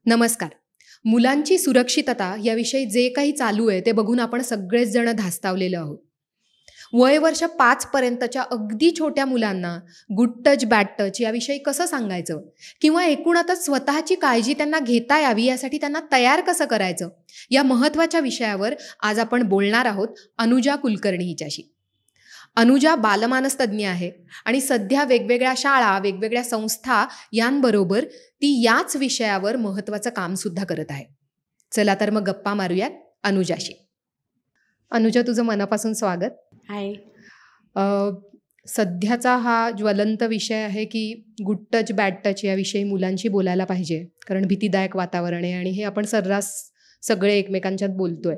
नमस्कार. मुलांची सुरक्षितता याविषयी जे काही चालू आहे ते बघून आपण सगळेच जण धास्तावलेलो आहोत. वय वर्ष 5 पर्यंतच्या अगदी छोट्या मुलांना गुड टच बॅड टच याविषयी कसं सांगायचं किंवा एकूणातच स्वतःची काळजी त्यांना घेता यावी यासाठी त्यांना तयार कसं करायचं, या महत्त्वाच्या विषयावर आज आपण बोलणार आहोत अनुजा कुलकर्णी हिच्याशी. अनुजा बालमानसतज्ज्ञ आहे आणि सध्या वेगवेगळ्या शाळा, वेगवेगळ्या संस्था यांबरोबर ती याच विषयावर महत्त्वाचं कामसुद्धा करत आहे. चला तर मग गप्पा मारूयात अनुजाशी. अनुजा, तुझं मनापासून स्वागत. हाय. सध्याचा हा ज्वलंत विषय आहे की गुड टच बॅड टच याविषयी मुलांशी बोलायला पाहिजे, कारण भीतीदायक वातावरण आहे आणि हे आपण सर्रास सगळे एकमेकांच्यात बोलतोय.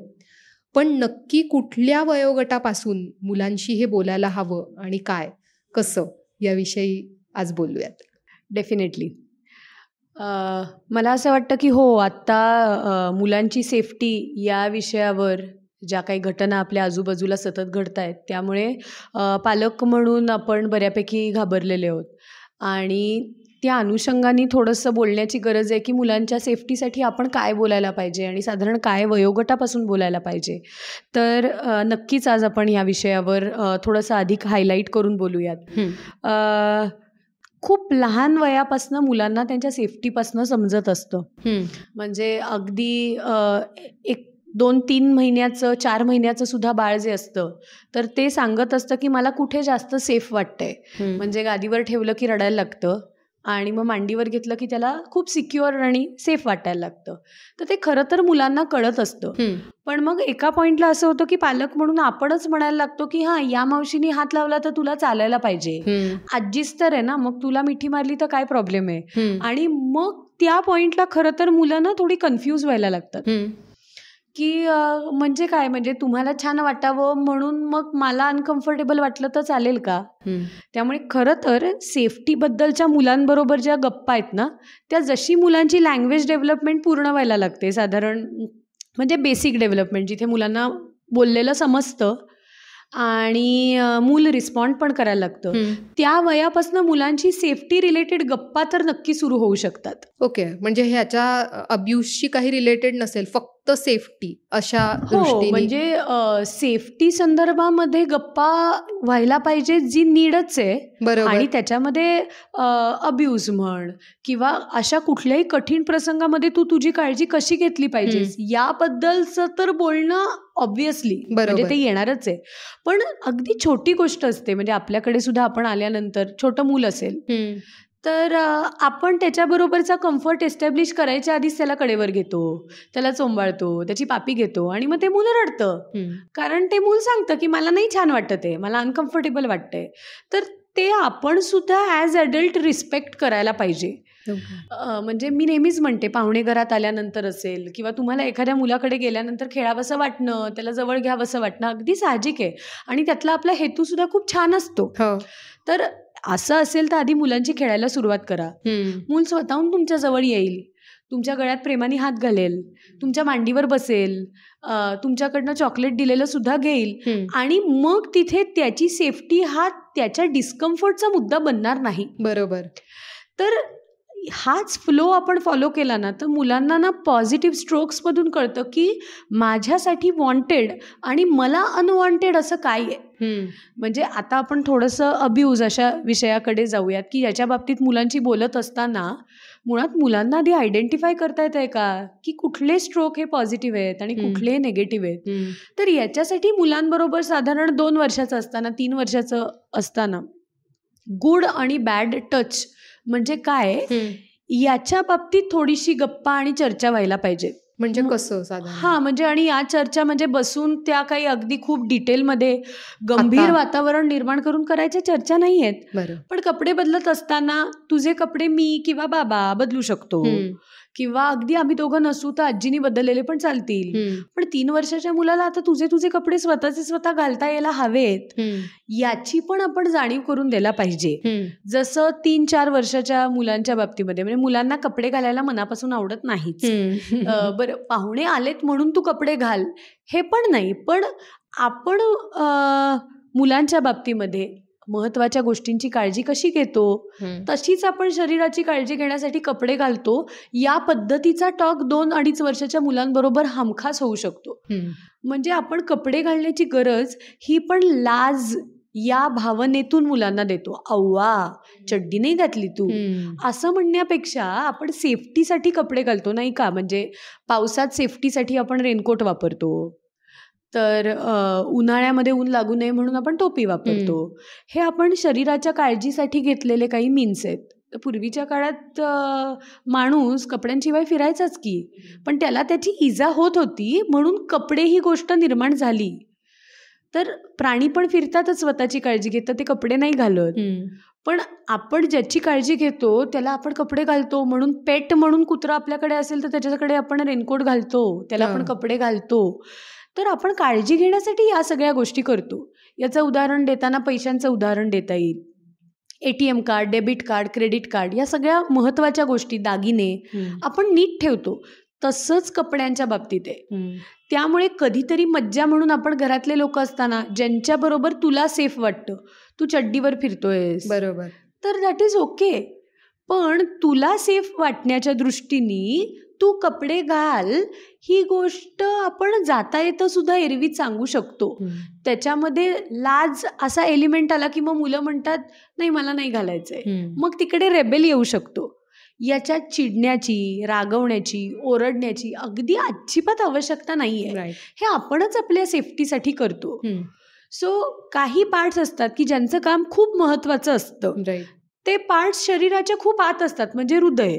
पण नक्की कुठल्या वयोगटापासून मुलांशी हे बोलायला हवं आणि काय कसं याविषयी आज बोलूयात. डेफिनेटली. मला असं वाटतं की आत्ता मुलांची सेफ्टी या विषयावर ज्या काही घटना आपल्या आजूबाजूला सतत घडत आहेत त्यामुळे पालक म्हणून आपण बऱ्यापैकी घाबरलेले आहोत आणि त्या अनुषंगाने थोडंसं बोलण्याची गरज आहे की मुलांच्या सेफ्टीसाठी आपण काय बोलायला पाहिजे आणि साधारण काय वयोगटापासून बोलायला पाहिजे. तर नक्कीच आज आपण या विषयावर थोडंसं अधिक हायलाईट करून बोलूयात. खूप लहान वयापासनं मुलांना त्यांच्या सेफ्टीपासनं समजत असतं. म्हणजे अगदी 2-3 महिन्याचं 4 महिन्याचं सुद्धा बाळ जे असतं तर ते सांगत असतं की मला कुठे जास्त सेफ वाटतंय. म्हणजे गादीवर ठेवलं की रडायला लागतं आणि मग मांडीवर घेतलं की त्याला खूप सिक्युअर आणि सेफ वाटायला लागतं. तर ते खरं तर मुलांना कळत असतं. पण मग एका पॉइंटला असं होतं की पालक म्हणून आपणच म्हणायला लागतो की या मावशीने हात लावला तर तुला चालायला पाहिजे, आजीच तर आहे ना, मग तुला मिठी मारली तर काय प्रॉब्लेम आहे. आणि मग त्या पॉइंटला खरं तर मुलं थोडी कन्फ्यूज व्हायला लागतात की म्हणजे काय, म्हणजे तुम्हाला छान वाटावं म्हणून मग मला अनकम्फर्टेबल वाटलं तर चालेल का. त्यामुळे खरं तर सेफ्टीबद्दलच्या मुलांबरोबर ज्या गप्पा आहेत ना, त्या जशी मुलांची लँग्वेज डेव्हलपमेंट पूर्ण व्हायला लागते, साधारण म्हणजे बेसिक डेव्हलपमेंट, जिथे मुलांना बोललेलं समजतं आणि मूल रिस्पॉन्ड पण करायला लागतं, त्या वयापासून मुलांची सेफ्टी रिलेटेड गप्पा तर नक्की सुरू होऊ शकतात. ओके, म्हणजे ह्याच्या अब्यूजशी काही रिलेटेड नसेल, फक्त सेफ्टी अशा दृष्टीने. म्हणजे सेफ्टी संदर्भामध्ये गप्पा व्हायला पाहिजे जी नीडच आहे. बरोबर. आणि त्याच्यामध्ये अब्यूज म्हण किंवा अशा कुठल्याही कठीण प्रसंगामध्ये तू तुझी काळजी कशी घेतली पाहिजेस याबद्दलचं तर बोलणं ऑब्व्हियसली म्हणजे ते येणारच आहे. पण अगदी छोटी गोष्ट असते, म्हणजे आपल्याकडे सुद्धा आपण आल्यानंतर छोटं मूल असेल तर आपण त्याच्याबरोबरचा कम्फर्ट एस्टॅब्लिश करायच्या आधीच त्याला कडेवर घेतो, त्याला चोंबाळतो, त्याची पापी घेतो आणि मग ते मूल रडतं. कारण ते मूल सांगतं की मला नाही छान वाटत आहे, मला अनकम्फर्टेबल वाटतंय. तर ते आपण सुद्धा ॲज अडल्ट रिस्पेक्ट करायला पाहिजे. म्हणजे मी नेहमीच म्हणते, पाहुणे घरात आल्यानंतर असेल किंवा तुम्हाला एखाद्या मुलाकडे गेल्यानंतर खेळावंसं वाटणं, त्याला जवळ घ्यावंसं वाटणं अगदी साहजिक आहे आणि त्यातला आपला हेतू सुद्धा खूप छान असतो. तर असं असेल तर आधी मुलांची खेळायला सुरुवात करा. मूल स्वतःहून तुमच्या जवळ येईल, तुमच्या गळ्यात प्रेमाने हात घालेल, तुमच्या मांडीवर बसेल, तुमच्याकडनं चॉकलेट दिलेलं सुद्धा घेईल आणि मग तिथे त्याची सेफ्टी हा त्याच्या डिस्कम्फर्टचा मुद्दा बनणार नाही. बरोबर. तर हाच फ्लो आपण फॉलो केला ना तर मुलांना पॉझिटिव्ह स्ट्रोक्समधून कळतं की माझ्यासाठी वॉन्टेड आणि मला अनवॉन्टेड असं काय आहे. म्हणजे आता आपण थोडंसं अब्यूज अशा विषयाकडे जाऊयात की याच्या बाबतीत मुलांची बोलत असताना मुळात मुलांना आधी आयडेंटिफाय करता येत आहे का की कुठले स्ट्रोक हे पॉझिटिव्ह आहेत आणि कुठले निगेटिव्ह आहेत. तर याच्यासाठी मुलांबरोबर साधारण 2 वर्षाचं असताना 3 वर्षाचं असताना गुड आणि बॅड टच म्हणजे काय याच्या बाबतीत थोडीशी गप्पा आणि चर्चा व्हायला पाहिजे. म्हणजे कसं साधारण? म्हणजे आणि या चर्चा म्हणजे बसून त्या काही अगदी खूप डिटेलमध्ये गंभीर वातावरण निर्माण करून करायच्या चर्चा नाही आहेत. पण कपडे बदलत असताना तुझे कपडे मी किंवा बाबा बदलू शकतो किंवा अगदी आम्ही दोघं नसू तर आजीनी बदललेले पण चालतील. पण 3 वर्षाच्या मुलाला आता तुझे कपडे स्वतःचे स्वतः घालता यायला हवेत याची पण आपण जाणीव करून द्यायला पाहिजे. जसं 3-4 वर्षाच्या मुलांच्या बाबतीमध्ये म्हणजे मुलांना कपडे घालायला मनापासून आवडत नाहीच. बरं, पाहुणे आलेत म्हणून तू कपडे घाल हे पण नाही, पण आपण मुलांच्या बाबतीमध्ये महत्त्वाच्या गोष्टींची काळजी कशी घेतो तशीच आपण शरीराची काळजी घेण्यासाठी कपडे घालतो. या पद्धतीचा टॉक 2-2.5 वर्षाच्या मुलांबरोबर हमखास होऊ शकतो. म्हणजे आपण कपडे घालण्याची गरज ही पण लाज या भावनेतून मुलांना देतो. अव्वा चड्डी नाही घातली तू, असं म्हणण्यापेक्षा आपण सेफ्टीसाठी कपडे घालतो नाही का. म्हणजे पावसात सेफ्टीसाठी आपण रेनकोट वापरतो, तर उन्हाळ्यामध्ये ऊन लागू नये म्हणून आपण टोपी वापरतो. हे आपण शरीराच्या काळजीसाठी घेतलेले काही मीन्स आहेत. तर पूर्वीच्या काळात माणूस कपड्यांशिवाय फिरायचाच की, पण त्याला त्याची इजा होत होती म्हणून कपडे ही गोष्ट निर्माण झाली. तर प्राणी पण फिरतातच स्वतःची काळजी घेतात, ते कपडे नाही घालत. पण आपण ज्याची काळजी घेतो त्याला आपण कपडे घालतो. म्हणून पेट म्हणून कुत्रा आपल्याकडे असेल तर त्याच्याकडे आपण रेनकोट घालतो, त्याला आपण कपडे घालतो. तर आपण काळजी घेण्यासाठी या सगळ्या गोष्टी करतो. याचं उदाहरण देताना पैशांचं उदाहरण देता येईल. ATM card, debit card, credit card या सगळ्या महत्त्वाच्या गोष्टी, दागिने आपण नीट ठेवतो. तसंच कपड्यांच्या बाबतीत आहे. त्यामुळे कधीतरी मज्जा म्हणून आपण घरातले लोक असताना ज्यांच्याबरोबर तुला सेफ वाटतं, तू चड्डीवर फिरतोयस बरोबर, तर दॅट इज ओके. पण तुला सेफ वाटण्याच्या दृष्टीने तू कपडे घाल ही गोष्ट आपण जाता येतं सुद्धा एरवीच सांगू शकतो. त्याच्यामध्ये लाज असा एलिमेंट आला की मग मुलं म्हणतात नाही मला नाही घालायचंय, मग तिकडे रेबेल येऊ शकतो. याच्यात चिडण्याची, रागवण्याची, ओरडण्याची अगदी अजिबात आवश्यकता नाहीये. हे आपणच आपल्या सेफ्टीसाठी करतो. सो काही पार्ट्स असतात की ज्यांचं काम खूप महत्वाचं असतं. ते पार्ट्स शरीराच्या खूप आत असतात, म्हणजे हृदय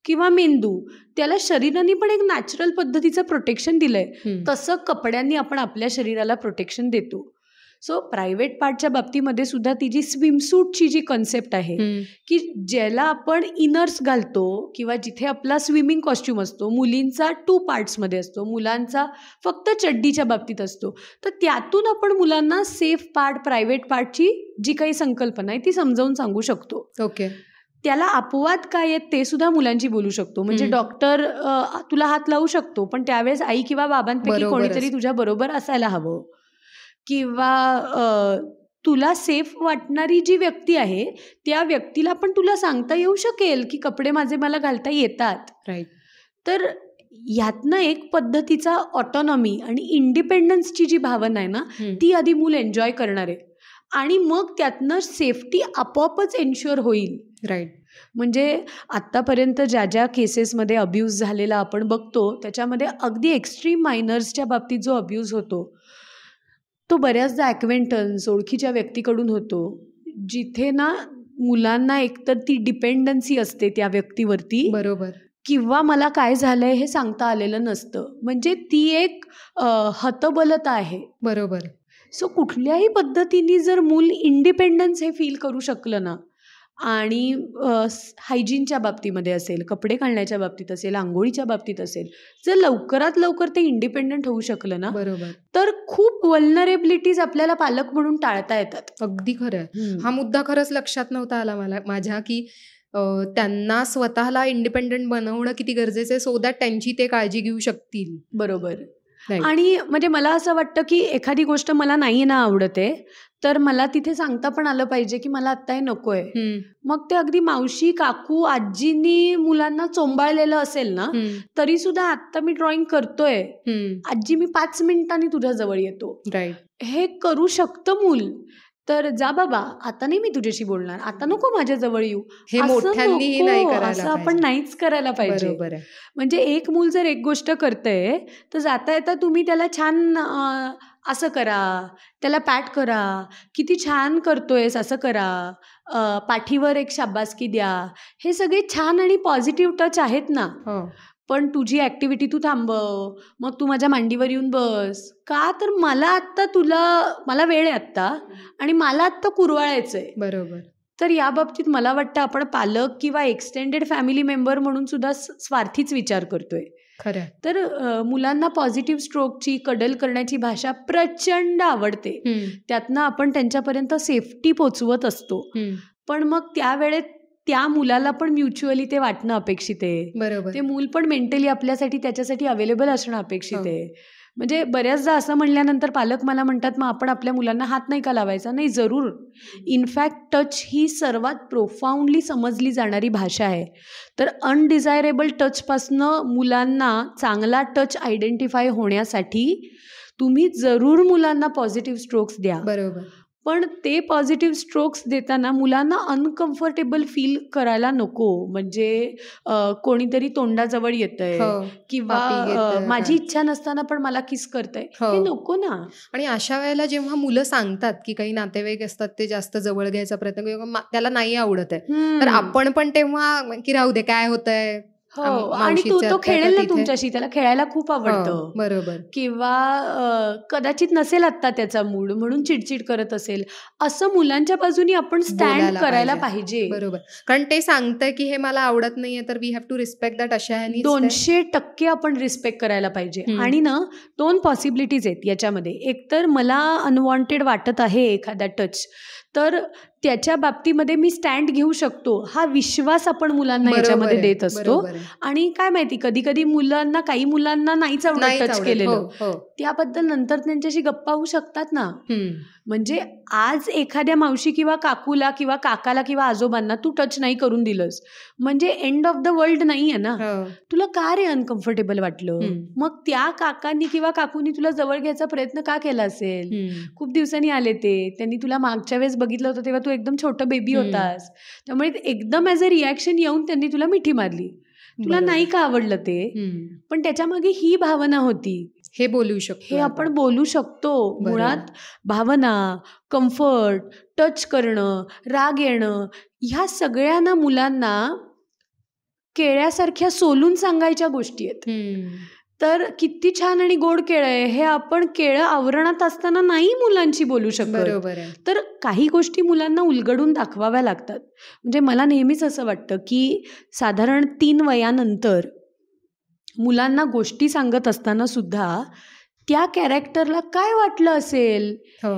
किंवा मेंदू. त्याला शरीराने पण एक नॅचरल पद्धतीचं प्रोटेक्शन दिलंय. तसं कपड्यांनी आपण आपल्या शरीराला प्रोटेक्शन देतो. सो प्रायव्हेट पार्टच्या बाबतीमध्ये सुद्धा ती जी स्विमसूटची जी कन्सेप्ट आहे की ज्याला आपण इनर्स घालतो किंवा जिथे आपला स्विमिंग कॉस्ट्यूम असतो, मुलींचा 2 पार्ट्समध्ये असतो, मुलांचा फक्त चड्डीच्या बाबतीत असतो. तर त्यातून आपण मुलांना सेफ पार्ट, प्रायव्हेट पार्टची जी काही संकल्पना आहे ती समजावून सांगू शकतो. ओके. त्याला अपवाद काय आहेत ते सुद्धा मुलांची बोलू शकतो. म्हणजे डॉक्टर तुला हात लावू शकतो, पण त्यावेळेस आई किंवा बाबांपैकी कोणीतरी तुझ्या बरोबर असायला हवं. किंवा तुला सेफ वाटणारी जी व्यक्ती आहे त्या व्यक्तीला पण तुला सांगता येऊ शकेल की कपडे माझे मला घालता येतात. राईट. तर यातनं एक पद्धतीचा ऑटोनॉमी आणि इंडिपेंडन्सची जी भावना आहे ना, ती आधी मूल एन्जॉय करणार आहे आणि मग त्यातनं सेफ्टी आपोआपच एन्श्युअर होईल. राईट. म्हणजे आत्तापर्यंत ज्या ज्या केसेसमध्ये अब्यूज झालेला आपण बघतो त्याच्यामध्ये अगदी एक्स्ट्रीम मायनर्सच्या बाबतीत जो अब्यूज होतो तो बऱ्याचदा ॲक्वेंटन्स, ओळखीच्या व्यक्तीकडून होतो, जिथे ना मुलांना एकतर ती डिपेंडन्सी असते त्या व्यक्तीवरती, बरोबर, किंवा मला काय झालंय हे सांगता आलेलं नसतं. म्हणजे ती एक हतबलता आहे. बरोबर. सो कुठल्याही पद्धतीने जर मूल इंडिपेंडन्स हे फील करू शकलं ना, आणि हायजीनच्या बाबतीमध्ये असेल, कपडे घालण्याच्या बाबतीत असेल, आंघोळीच्या बाबतीत असेल, जर लवकरात लवकर ते इंडिपेंडंट होऊ शकलं ना, बरोबर, तर खूप वल्नरेबिलिटीज आपल्याला पालक म्हणून टाळता येतात. अगदी खरं. हा मुद्दा खरंच लक्षात नव्हता आला मला माझ्या, की त्यांना स्वतःला इंडिपेंडंट बनवणं किती गरजेचं आहे, सो दॅट त्यांची ते काळजी घेऊ शकतील. बरोबर. आणि म्हणजे मला असं वाटतं की एखादी गोष्ट मला नाही ना आवडत आहे तर मला तिथे सांगता पण आलं पाहिजे की मला आत्ता हे नको आहे. मग ते अगदी मावशी, काकू, आजींनी मुलांना चोंबाळलेलं असेल ना तरी सुद्धा आत्ता मी ड्रॉइंग करतोय आजी, मी 5 मिनिटांनी तुझ्या जवळ येतो. राईट. हे करू शकतं मूल. तर जा बाबा, आता नाही मी तुझ्याशी बोलणार, आता नको माझ्या जवळ येऊ, हे मोठ्यांनीही नाही करायला असं आपण नाहीच करायला पाहिजे. बरोबर आहे. म्हणजे एक मूल जर एक गोष्ट करतंय तर जाता येता तुम्ही त्याला छान असं करा, त्याला पॅट करा, किती छान करतोयस असं करा, पाठीवर एक शाबासकी द्या. हे सगळे छान आणि पॉझिटिव्ह टच आहेत ना. पण तुझी ॲक्टिव्हिटी तू थांबव, मग तू माझ्या मांडीवर येऊन बस का, तर मला वेळ आहे आत्ता आणि मला आत्ता कुरवाळायचंय. बरोबर. तर या बाबतीत मला वाटतं आपण पालक किंवा एक्सटेंडेड फॅमिली मेंबर म्हणून सुद्धा स्वार्थीच विचार करतोय. खरं. तर मुलांना पॉझिटिव्ह स्ट्रोकची, कडल करण्याची भाषा प्रचंड आवडते. त्यातनं आपण त्यांच्यापर्यंत सेफ्टी पोचवत असतो. पण मग त्यावेळेत त्या मुलाला पण म्युच्युअली ते वाटणं अपेक्षित आहे. बरोबर. ते मूल पण मेंटली आपल्यासाठी त्याच्यासाठी अवेलेबल असणं अपेक्षित आहे. म्हणजे बऱ्याचदा असं म्हणल्यानंतर पालक मला म्हणतात, मग आपण आपल्या मुलांना हात नाही का लावायचा? नाही, जरूर. इनफॅक्ट टच ही सर्वात प्रोफाऊंडली समजली जाणारी भाषा आहे. तर अनडिझायरेबल टचपासनं मुलांना चांगला टच आयडेंटिफाय होण्यासाठी तुम्ही जरूर मुलांना पॉझिटिव्ह स्ट्रोक्स द्या. बरोबर. पण ते पॉझिटिव्ह स्ट्रोक्स देताना मुलांना अनकम्फर्टेबल फील करायला नको. म्हणजे कोणीतरी तोंडाजवळ येतंय हो. किंवा पापी घेतंय, माझी काय. इच्छा नसताना पण मला किस करतंय, हो. हे नको ना. आणि अशा वेळेला जेव्हा मुलं सांगतात की काही नातेवाईक असतात ते जास्त जवळ घ्यायचा प्रयत्न किंवा त्याला नाही आवडत आहे, तर आपण पण तेव्हा की राहू दे काय होतंय, हो, आणि तो मावशीचे खेळेल आता ना तिथे. तुमच्याशी, त्याला खेळायला खूप हो, आवडतं. बरोबर. किंवा कदाचित नसेल आत्ता त्याचा मूड म्हणून चिडचिड करत असेल, असं मुलांच्या बाजूनी आपण स्टँड बोलायला करायला पाहिजे. पाहिजे. बरोबर. कारण ते सांगतंय की हे मला आवडत नाहीये, तर we have to respect that. अशा ह्यानीच ते- 200% आपण रिस्पेक्ट करायला पाहिजे. हम्म. आणि ना 2 पॉसिबिलिटीज आहेत याच्यामध्ये. एकतर मला अनवॉन्टेड वाटत आहे एखादा टच, तर त्याच्या बाबतीमध्ये मी स्टँड घेऊ शकतो, हा विश्वास आपण मुलांना बरोबर याच्यामध्ये आहे, देत असतो. बरोबर आहे. आणि काय माहिती, कधी कधी मुलांना, काही मुलांना नाहीच आवडत नाहीच टच आवडत. केलेलं, हो, हो. त्याबद्दल नंतर त्यांच्याशी गप्पा होऊ शकतात ना. हम्म. म्हणजे आज एखाद्या मावशी किंवा काकूला किंवा काकाला किंवा आजोबांना तू टच नाही करून दिलंस म्हणजे एंड ऑफ द वर्ल्ड नाही आहे ना. हो. तुला का रे अनकम्फर्टेबल वाटलं? हम्म. मग त्या काकांनी किंवा काकूंनी तुला जवळ घ्यायचा प्रयत्न का केला असेल? हम्म. खूप दिवसांनी आले ते, त्यांनी तुला मागच्या वेळेस बघितलं होतं तेव्हा तू एकदम छोटं बेबी होतास, त्यामुळे एकदम ॲज अ रिॲक्शन येऊन त्यांनी तुला मिठी मारली. तुला बरोबर. नाही का आवडलं ते? हम्म. पण त्याच्यामागे ही भावना होती, हे बोलू शकतो हे आपण बोलू शकतो. बरोबर. मुळात भावना, कम्फर्ट, टच करणं, राग येणं, ह्या सगळ्यांना मुलांना केळ्यासारख्या सोलून सांगायच्या गोष्टी आहेत. हम्म. तर किती छान आणि गोड केळं आहे हे आपण केळं आवरणात असताना नाही मुलांशी बोलू शकत. बरोबर आहे. तर काही गोष्टी मुलांना उलगडून दाखवाव्या लागतात. म्हणजे मला नेहमीच असं वाटतं की साधारण 3 वयानंतर मुलांना गोष्टी सांगत असताना सुद्धा त्या कॅरेक्टरला काय वाटलं असेल, हो.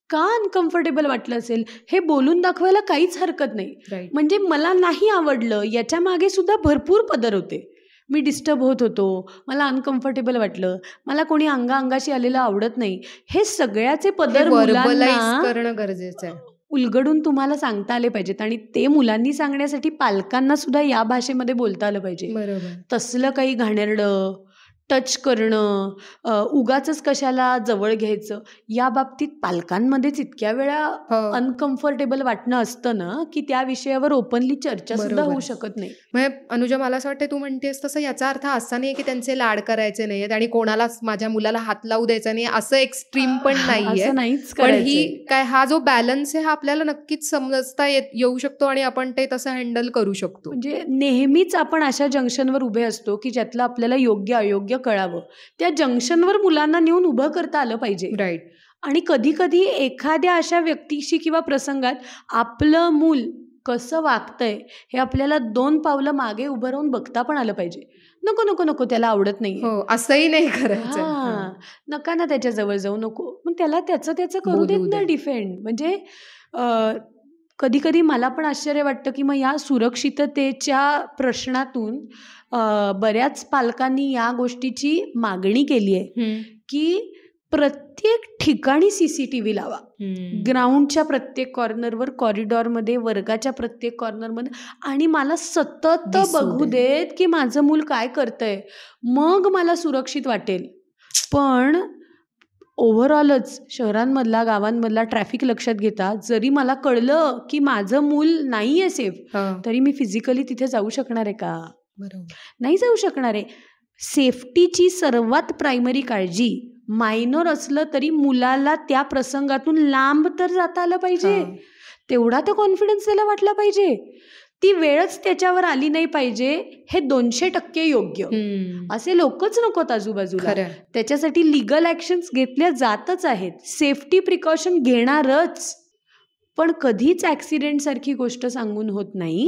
का अनकम्फर्टेबल वाटलं असेल, हे बोलून दाखवायला काहीच हरकत नाही. राईट. म्हणजे मला नाही आवडलं याच्या मागे सुद्धा भरपूर पदर होते. मी डिस्टर्ब होत होतो, मला अनकम्फर्टेबल वाटलं, मला कोणी अंगाशी आलेलं आवडत नाही, हे सगळ्याचे पदर व्हर्बलाइज मुलांना करणं गरजेचं आहे. उलगडून तुम्हाला सांगता आले पाहिजेत. आणि ते मुलांनी सांगण्यासाठी पालकांना सुद्धा या भाषेमध्ये बोलता आलं पाहिजे. बरोबर. तसलं काही घाणेरडं टच करणं, उगाचच कशाला जवळ घ्यायचं, या बाबतीत पालकांमध्येच इतक्या वेळा हो. अनकम्फर्टेबल वाटणं असतं ना की त्या विषयावर ओपनली चर्चा सुद्धा बरोबर. होऊ शकत नाही. म्हणजे अनुजा, मला असं वाटतं तू म्हणतेस तसं याचा अर्थ असा नाही की त्यांचे लाड करायचे नाहीयेत आणि कोणालाच माझ्या मुलाला हात लावू द्यायचा नाही, असं एक्स्ट्रीम पण नाहीये. असं नाहीच पण ही करायचंय. काय, हा जो बॅलन्स आहे हा आपल्याला नक्कीच समजता येऊ शकतो आणि आपण ते तसं हँडल करू शकतो. म्हणजे नेहमीच आपण अशा जंक्शनवर उभे असतो की ज्यातलं आपल्याला योग्य अयोग्य कळावं. त्या जंक्शनवर मुलांना नेऊन उभं करता आलं पाहिजे. राईट. आणि कधी कधी एखाद्या अशा व्यक्तीशी किंवा प्रसंगात आपलं मूल कसं वागतंय हे आपल्याला 2 पावलं मागे उभं राहून बघता पण आलं पाहिजे. नको नको नको, त्याला आवडत नाही, हो, असंही नाही करायचं. हा, नका ना त्याच्या जवळ जाऊ, नको, मग त्याला त्याचं करू बोलू देत ना दे. डिफेंड. म्हणजे कधी कधी मला पण आश्चर्य वाटतं की मग या सुरक्षिततेच्या प्रश्नातून बऱ्याच पालकांनी या गोष्टीची मागणी केली आहे की प्रत्येक ठिकाणी CCTV लावा. ग्राउंडच्या प्रत्येक कॉर्नरवर, कॉरिडॉरमध्ये, वर्गाच्या प्रत्येक कॉर्नरमध्ये, आणि मला सतत दिसू बघू दे. देत की माझं मूल काय करतंय, मग मला सुरक्षित वाटेल. पण ओव्हरऑलच शहरांमधला, गावांमधला ट्रॅफिक लक्षात घेता जरी मला कळलं की माझं मूल नाही आहे सेफ, तरी मी फिजिकली तिथे जाऊ शकणार आहे का? बरोबर. नाही जाऊ शकणार आहे. सेफ्टीची सर्वात प्रायमरी काळजी, मायनर असलं तरी मुलाला त्या प्रसंगातून लांब तर जाता आलं पाहिजे. तेवढा तर कॉन्फिडन्स त्याला वाटला पाहिजे. ती वेळच त्याच्यावर आली नाही पाहिजे. हे 200% योग्य. असे लोकच नकोत आजूबाजूला. त्याच्यासाठी लिगल ॲक्शन्स घेतल्या जातच आहेत. सेफ्टी प्रिकॉशन घेणारच. पण कधीच ॲक्सिडेंटसारखी गोष्ट सांगून होत नाही.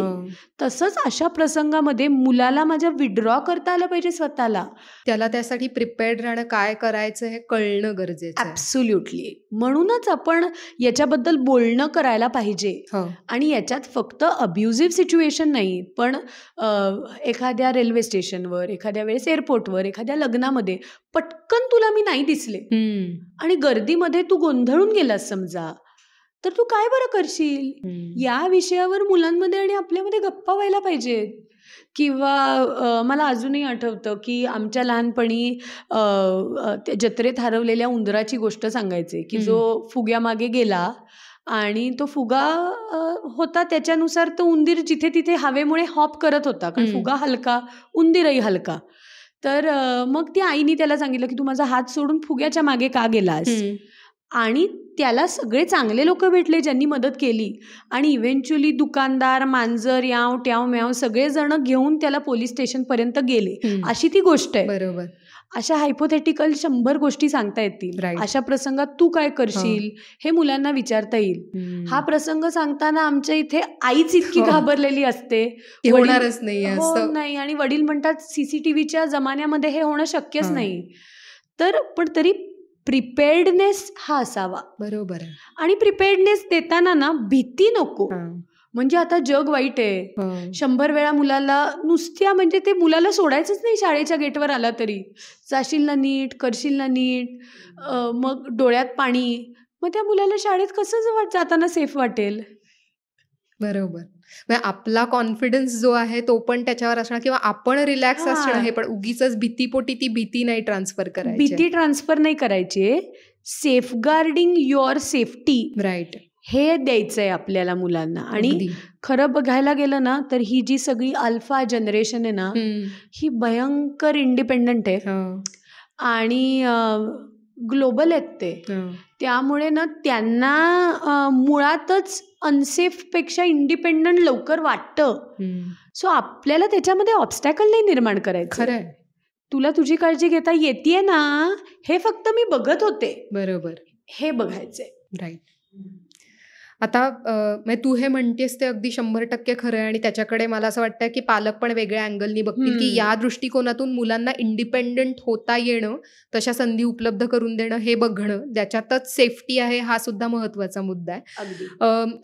तसंच अशा प्रसंगामध्ये मुलाला माझ्या विड्रॉ करता आलं पाहिजे स्वतःला. त्याला त्यासाठी प्रिपेअर्ड राहणं, काय करायचं हे कळणं गरजेचं आहे. ॲब्सोल्युटली. म्हणूनच आपण याच्याबद्दल बोलणं करायला पाहिजे. आणि याच्यात फक्त अब्युझिव्ह सिच्युएशन नाही, पण एखाद्या रेल्वे स्टेशनवर, एखाद्या वेळेस एअरपोर्टवर, एखाद्या लग्नामध्ये पटकन तुला मी नाही दिसले आणि गर्दीमध्ये तू गोंधळून गेलास समजा, तर तू काय बरं करशील? या विषयावर मुलांमध्ये आणि आपल्यामध्ये गप्पा व्हायला पाहिजेत. किंवा मला अजूनही आठवतं की आमच्या लहानपणी जत्रेत हरवलेल्या उंदराची गोष्ट सांगायचे की जो फुग्यामागे गेला आणि तो फुगा होता, त्याच्यानुसार तो उंदीर जिथे तिथे हवेमुळे हॉप करत होता, कारण फुगा हलका, उंदीरही हलका. तर मग ती आईने त्याला सांगितलं की तू माझा हात सोडून फुग्याच्या मागे का गेलास? आणि त्याला सगळे चांगले लोक भेटले ज्यांनी मदत केली आणि इव्हेंच्युअली दुकानदार, मांजर, याव ट्याव म्याव सगळेजण घेऊन त्याला पोलीस स्टेशनपर्यंत गेले. अशी ती गोष्ट आहे. बरोबर. अशा हायपोथेटिकल 100 गोष्टी सांगता येतील. अशा प्रसंगात तू काय करशील हे मुलांना विचारता येईल. हा प्रसंग सांगताना आमच्या इथे आईच इतकी घाबरलेली असते, होणारच नाही, आणि वडील म्हणतात सीसीटीव्हीच्या जमान्यामध्ये हे होणं शक्यच नाही. तर पण तरी प्रिपेअर्डनेस हा असावा. बरोबर. आणि प्रिपेअर्डनेस देताना ना भीती नको. म्हणजे आता जग वाईट आहे, 100 वेळा मुलाला नुसत्या, म्हणजे ते मुलाला सोडायचंच नाही शाळेच्या गेटवर आला तरी, जाशील ना नीट, करशील ना नीट, मग डोळ्यात पाणी, मग त्या मुलाला शाळेत कसं जाताना सेफ वाटेल? बरोबर. आपला कॉन्फिडन्स जो आहे तो पण त्याच्यावर असणार, किंवा आपण रिलॅक्स असणं, हे पण उगीच भीतीपोटी ती भीती नाही ट्रान्सफर करायची. भीती ट्रान्सफर नाही करायची. सेफगार्डिंग युअर सेफ्टी, राईट, हे द्यायचंय आपल्याला मुलांना. आणि खरं बघायला गेलं ना तर ही जी सगळी अल्फा जनरेशन आहे ना, ही भयंकर इंडिपेंडंट आहे आणि ग्लोबल आहेत ते. त्यामुळे ना त्यांना मुळातच अनसेफ पेक्षा इंडिपेंडंट लवकर वाटतं. सो आपल्याला त्याच्यामध्ये ऑब्स्टॅकल नाही निर्माण करायचं. खरंय. तुला तुझी काळजी घेता येतेय ना, हे फक्त मी बघत होते, बरोबर, हे बघायचंय. राईट. आता तू हे म्हणतेस ते अगदी 100% खरं आहे आणि त्याच्याकडे मला असं वाटतं की पालक पण वेगळ्या अँगलनी बघतील की या दृष्टिकोनातून मुलांना इंडिपेंडंट होता येणं, तशा संधी उपलब्ध करून देणं, हे बघणं, ज्याच्यातच सेफ्टी आहे, हा सुद्धा महत्वाचा मुद्दा आहे.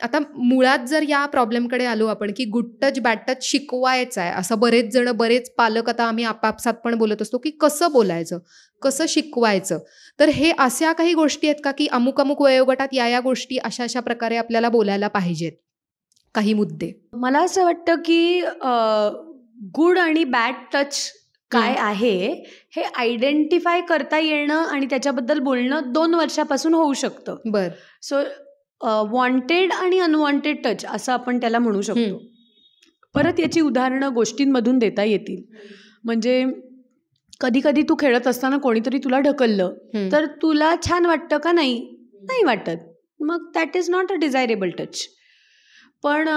आता मुळात जर या प्रॉब्लेमकडे आलो आपण की गुड टच बॅड टच शिकवायचं आहे, असं बरेच पालक, आता आम्ही आपापसात पण बोलत असतो की कसं बोलायचं, कसं शिकवायचं, तर हे अशा काही गोष्टी आहेत का की अमुक वयोगटात या गोष्टी अशा प्रकारे आपल्याला बोलायला पाहिजेत, काही मुद्दे? मला असं वाटतं की गुड आणि बॅड टच काय आहे हे आयडेंटिफाय करता येणं आणि त्याच्याबद्दल बोलणं 2 वर्षापासून होऊ शकतं. बरं. सो वॉन्टेड आणि अनवॉन्टेड टच असं आपण त्याला म्हणू शकतो. परत याची उदाहरणं गोष्टींमधून देता येतील. म्हणजे कधी कधी तू खेळत असताना कोणीतरी तुला ढकललं तर तुला छान वाटतं का? नाही वाटत. मग that is not a desirable touch. पण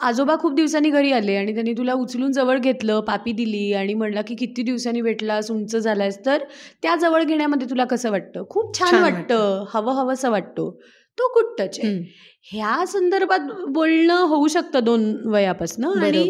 आजोबा खूप दिवसांनी घरी आले आणि त्यांनी तुला उचलून जवळ घेतलं, पापी दिली आणि म्हणला की किती दिवसांनी भेटलास, उंच झालास, तर त्या जवळ घेण्यामध्ये तुला कसं वाटतं? खूप छान वाटतं, हवंसं वाटतं. तो गुड टच आहे. ह्या संदर्भात बोलणं होऊ शकतं 2 वयापासून. आणि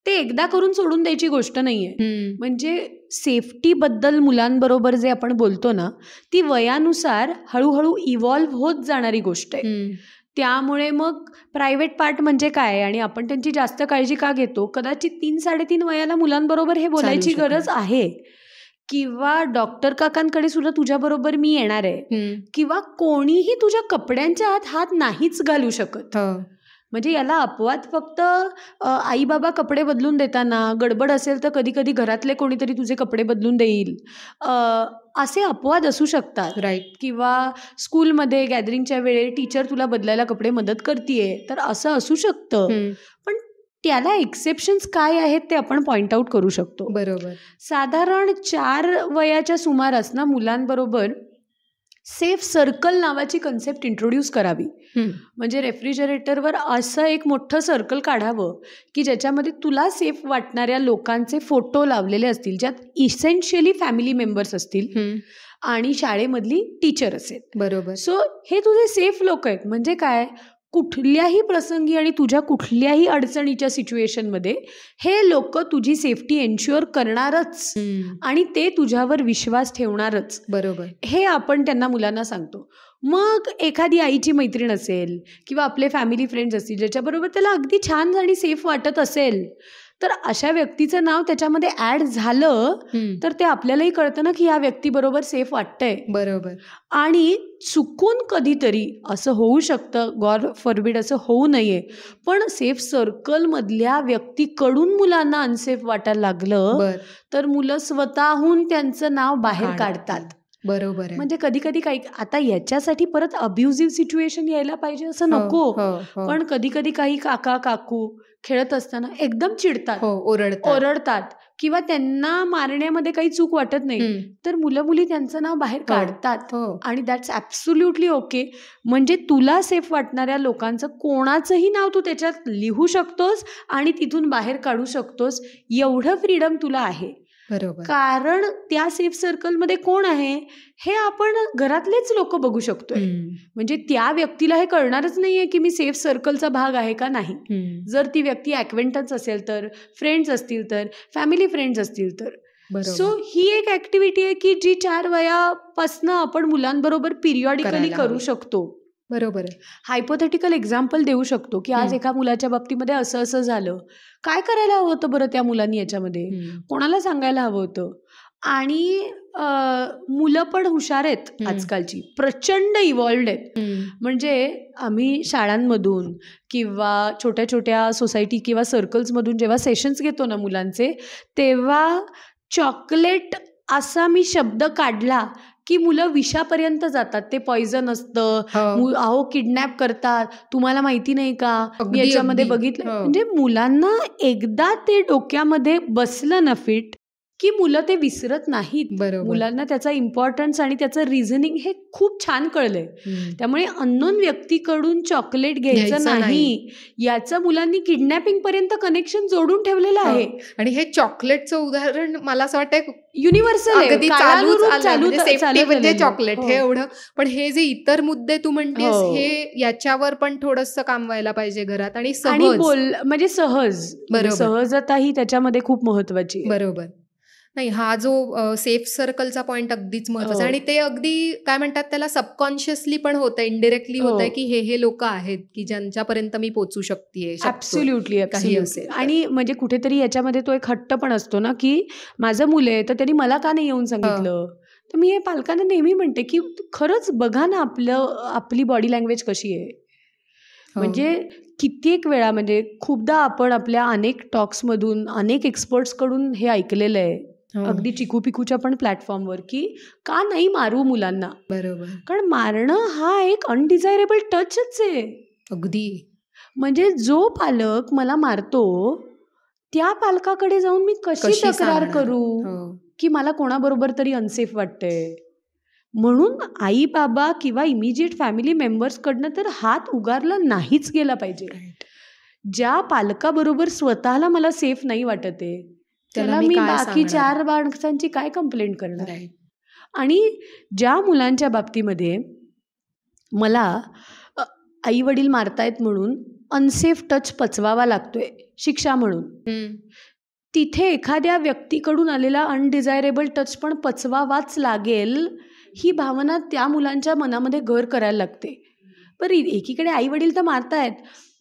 ते एकदा करून सोडून द्यायची गोष्ट नाहीये. म्हणजे सेफ्टीबद्दल मुलांबरोबर जे आपण बोलतो ना, ती वयानुसार हळूहळू इव्हॉल्व्ह होत जाणारी गोष्ट आहे. त्यामुळे मग प्रायव्हेट पार्ट म्हणजे काय आणि आपण त्यांची जास्त काळजी का घेतो, कदाचित 3-3.5 वयाला मुलांबरोबर हे बोलायची गरज आहे. किंवा डॉक्टर काकांकडे सुद्धा तुझ्याबरोबर मी येणार आहे, किंवा कोणीही तुझ्या कपड्यांच्या आत हात नाहीच घालू शकत. म्हणजे याला अपवाद फक्त आई बाबा कपडे बदलून देताना, गडबड असेल तर कधी कधी घरातले कोणीतरी तुझे कपडे बदलून देईल, असे अपवाद असू शकतात. राईट. किंवा स्कूलमध्ये गॅदरिंगच्या वेळी टीचर तुला बदलायला कपडे मदत करतीये, तर असं असू शकतं. पण त्याला एक्सेप्शन्स काय आहेत ते आपण पॉइंट आउट करू शकतो. बरोबर. साधारण 4 वयाच्या सुमारास ना मुलांबरोबर सेफ सर्कल नावाची कन्सेप्ट इंट्रोड्यूस करावी. म्हणजे रेफ्रिजरेटरवर असं एक मोठं सर्कल काढावं की ज्याच्यामध्ये तुला सेफ वाटणाऱ्या लोकांचे फोटो लावलेले असतील, ज्यात इसेन्शियली फॅमिली मेंबर्स असतील. आणि शाळेमधली टीचर असेल. बरोबर. सो हे तुझे सेफ लोक आहेत. म्हणजे काय, कुठल्याही प्रसंगी आणि तुझ्या कुठल्याही अडचणीच्या सिच्युएशनमध्ये हे लोक तुझी सेफ्टी एन्श्युअर करणारच आणि ते तुझ्यावर विश्वास ठेवणारच. बरोबर. हे आपण त्यांना मुलांना सांगतो. मग एखादी आईची मैत्रीण असेल किंवा आपले फॅमिली फ्रेंड्स असतील ज्याच्याबरोबर त्याला अगदी छान आणि सेफ वाटत असेल, तर अशा व्यक्तीचं नाव त्याच्यामध्ये ॲड झालं तर ते आपल्यालाही कळतं ना की ह्या व्यक्तीबरोबर सेफ वाटतंय. बरोबर. आणि चुकून कधीतरी असं होऊ शकतं, गॉड फॉरबिड असं होऊ नये, पण सेफ सर्कलमधल्या व्यक्तीकडून मुलांना अनसेफ वाटायला लागलं तर मुलं स्वतःहून त्यांचं नाव बाहेर काढतात. बरोबर आहे. म्हणजे कधी कधी काही, आता याच्यासाठी परत अब्युझिव्ह सिच्युएशन यायला पाहिजे असं नको, पण कधी कधी काही काका काकू खेळत असताना एकदम चिडतात, ओरडतात किंवा त्यांना मारण्यामध्ये काही चूक वाटत नाही, तर मुलं मुली त्यांचं नाव बाहेर काढतात आणि दॅट्स ॲब्सोल्युटली ओके. म्हणजे तुला सेफ वाटणाऱ्या लोकांचं कोणाचंही नाव तू त्याच्यात लिहू शकतोस आणि तिथून बाहेर काढू शकतोस, एवढं फ्रीडम तुला आहे. बरोबर. कारण त्या सेफ सर्कलमध्ये कोण आहे हे आपण घरातलेच लोक बघू शकतोय. म्हणजे त्या व्यक्तीला हे कळणारच नाहीये की मी सेफ सर्कलचा भाग आहे का नाही. जर ती व्यक्ती ॲक्वेंटन्स असेल तर, फ्रेंड्स असतील तर, फॅमिली फ्रेंड्स असतील तर. सो ही एक ॲक्टिव्हिटी आहे की जी 4 वयापासनं आपण मुलांबरोबर पिरियॉडिकली करू शकतो. बरोबर आहे. हायपोथेटिकल एक्झाम्पल देऊ शकतो की आज एका मुलाच्या बाबतीमध्ये असं असं झालं, काय करायला हवं होतं बरं त्या मुलांनी याच्यामध्ये, कोणाला सांगायला हवं होतं. आणि मुलं पण हुशार आहेत आजकालची, प्रचंड इव्हॉल्व्ड आहेत. म्हणजे आम्ही शाळांमधून किंवा छोट्या छोट्या सोसायटी किंवा सर्कल्समधून जेव्हा सेशन्स घेतो ना मुलांचे, तेव्हा चॉकलेट असा मी शब्द काढला की मुलं विषापर्यंत जातात. ते पॉइझन असतं, अहो किडनॅप करतात, तुम्हाला माहिती नाही का, मी याच्यामध्ये बघितलं. म्हणजे मुलांना एकदा ते डोक्यामध्ये बसलं ना फिट की मुलं ते विसरत नाहीत. मुलांना त्याचा इम्पॉर्टन्स आणि त्याचं रिझनिंग हे खूप छान कळलंय. त्यामुळे अननोन व्यक्तीकडून चॉकलेट घ्यायचं नाही याचं मुलांनी किडनॅपिंग पर्यंत कनेक्शन जोडून ठेवलेलं आहे. आणि हे चॉकलेटचं उदाहरण मला असं वाटतं युनिव्हर्सल म्हणजे चॉकलेट हे एवढं. पण हे जे इतर मुद्दे तू म्हणतेस हे याच्यावर पण थोडंसं काम व्हायला पाहिजे घरात. आणि म्हणजे सहजता ही त्याच्यामध्ये खूप महत्वाची. बरोबर. नाही, हा जो सेफ सर्कलचा पॉइंट अगदीच महत्वाचा. आणि ते अगदी काय म्हणतात त्याला, सबकॉन्शियसली पण होतं, इनडिरेक्टली होत आहे की हे लोक आहेत की ज्यांच्यापर्यंत मी पोचू शकते. ऍब्सोल्युटली काही असेल. आणि म्हणजे कुठेतरी याच्यामध्ये तो एक हट्ट पण असतो ना की माझं मुलं आहे तर त्यांनी मला का नाही येऊन सांगितलं. तर मी हे पालकांना नेहमी म्हणते की खरंच बघा ना आपली बॉडी लँग्वेज कशी आहे. म्हणजे कित्येक वेळा, म्हणजे खूपदा आपण आपल्या अनेक टॉक्समधून अनेक एक्सपर्ट्सकडून हे ऐकलेलं आहे, अगदी चिकू पिकूच्या पण प्लॅटफॉर्मवर, की का नाही मारू मुलांना. बरोबर. कारण मारणं हा एक अनडिझायरेबल टचच आहे. अगदी. म्हणजे जो पालक मला मारतो त्या पालकाकडे जाऊन मी कशी तक्रार करू की मला कोणाबरोबर तरी अनसेफ वाटतंय. म्हणून आई बाबा किंवा इमिजिएट फॅमिली मेंबर्सकडनं तर हात उगारला नाहीच गेला पाहिजे. ज्या पालकाबरोबर स्वतःला मला सेफ नाही वाटत आहे त्याला मी बाकी 4 माणसांची काय कंप्लेंट करणार आहे. आणि ज्या मुलांच्या बाबतीमध्ये मला आई वडील मारतायत म्हणून अनसेफ टच पचवावा लागतोय शिक्षा म्हणून, तिथे एखाद्या व्यक्तीकडून आलेला अनडिझायरेबल टच पण पचवावाच लागेल ही भावना त्या मुलांच्या मनामध्ये घर करायला लागते. बरं, एकीकडे आई वडील तर मारतायत,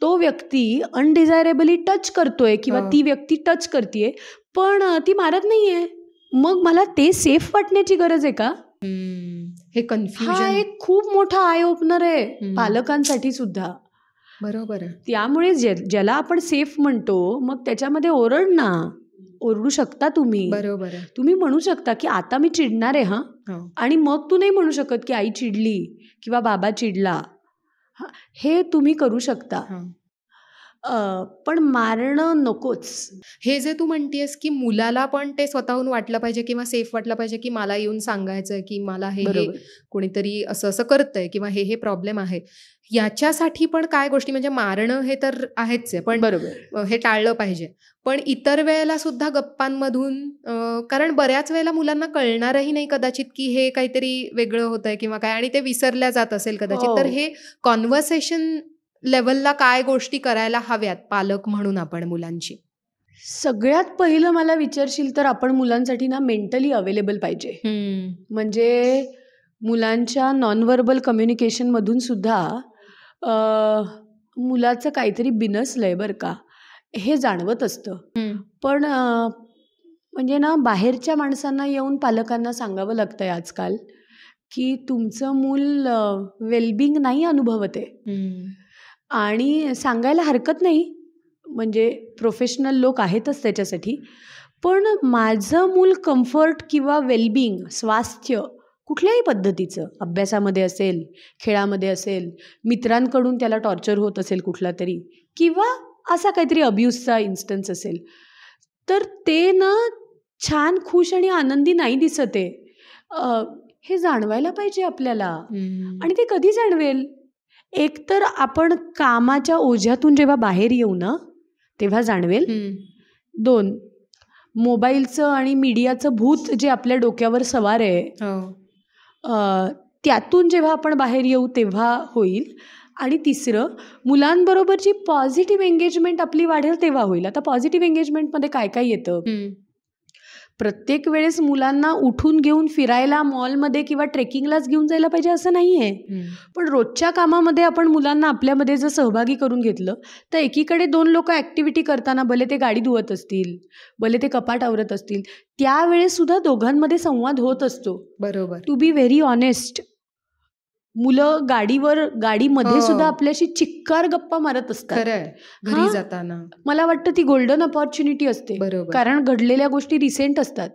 तो व्यक्ती अनडिझायरेबली टच करतोय किंवा ती व्यक्ती टच करतेय पण ती मारत नाहीये. मग मला ते सेफ वाटण्याची गरज आहे का? हे कन्फ्युजन हा एक खूप मोठा आय ओपनर आहे पालकांसाठी सुद्धा. बरोबर. त्यामुळे ज्याला आपण सेफ म्हणतो मग त्याच्यामध्ये ओरडू शकता तुम्ही. बरोबर. तुम्ही म्हणू शकता की आता मी चिडणार आहे आणि मग तू नाही म्हणू शकत की आई चिडली किंवा बाबा चिडला. हे तुम्ही करू शकता. पण मारणं नकोच. हे जे तू म्हणतेस की मुलाला पण ते स्वतःहून वाटलं पाहिजे किंवा सेफ वाटलं पाहिजे की मला येऊन सांगायचं की मला हे बरोबर. कोणीतरी असं असं करतंय किंवा हे प्रॉब्लेम आहे, याच्यासाठी पण काय गोष्टी, म्हणजे मारणं हे तर आहेच आहे, पण बरोबर. हे टाळलं पाहिजे. पण इतर वेळेला सुद्धा गप्पांमधून कारण बऱ्याच वेळेला मुलांना कळणारही नाही कदाचित की हे काहीतरी वेगळं होतंय किंवा काय, आणि ते विसरल्या जात असेल कदाचित. तर हो. हे कॉन्व्हर्सेशन लेवलला काय गोष्टी करायला हव्यात पालक म्हणून आपण मुलांची? सगळ्यात पहिलं मला विचारशील तर आपण मुलांसाठी ना मेंटली अवेलेबल पाहिजे. म्हणजे मुलांच्या नॉन व्हर्बल कम्युनिकेशनमधून सुद्धा मुलाचं काहीतरी बिनसलंय बरं का, हे जाणवत असतं. पण म्हणजे ना बाहेरच्या माणसांना येऊन पालकांना सांगावं लागतंय आजकाल की तुमचं मूल वेलबिंग नाही अनुभवत आहे. आणि सांगायला हरकत नाही, म्हणजे प्रोफेशनल लोक आहेतच त्याच्यासाठी. पण माझं मूल कम्फर्ट किंवा वेलबिंग, स्वास्थ्य कुठल्याही पद्धतीचं, अभ्यासामध्ये असेल, खेळामध्ये असेल, मित्रांकडून त्याला टॉर्चर होत असेल कुठला तरी, किंवा असा काहीतरी अब्यूजचा इन्स्टन्स असेल, तर ते ना छान, खुश आणि आनंदी नाही दिसत आहे. हे जाणवायला पाहिजे आपल्याला. आणि ते कधी जाणवेल? एकतर आपण कामाच्या ओझ्यातून जेव्हा बाहेर येऊ ना तेव्हा जाणवेल. 2, मोबाईलचं आणि मीडियाचं भूत जे आपल्या डोक्यावर सवार आहे, त्यातून जेव्हा आपण बाहेर येऊ तेव्हा होईल. आणि 3, मुलांबरोबरची पॉझिटिव्ह एंगेजमेंट आपली वाढेल तेव्हा होईल. आता पॉझिटिव्ह एंगेजमेंटमध्ये काय काय येतं? प्रत्येक वेळेस मुलांना उठून घेऊन फिरायला मॉलमध्ये किंवा ट्रेकिंगलाच घेऊन जायला पाहिजे असं नाही आहे. पण रोजच्या कामामध्ये आपण मुलांना आपल्यामध्ये जर सहभागी करून घेतलं तर एकीकडे 2 लोक ॲक्टिव्हिटी करताना, भले ते गाडी धुवत असतील, भले ते कपाट आवरत असतील, त्यावेळेस सुद्धा दोघांमध्ये संवाद होत असतो. बरोबर. टू बी व्हेरी ऑनेस्ट, मुलं गाडीमध्ये सुद्धा आपल्याशी चिक्कार गप्पा मारत असतात. घरी जाताना मला वाटतं ती गोल्डन अपॉर्च्युनिटी असते. कारण घडलेल्या गोष्टी रिसेंट असतात.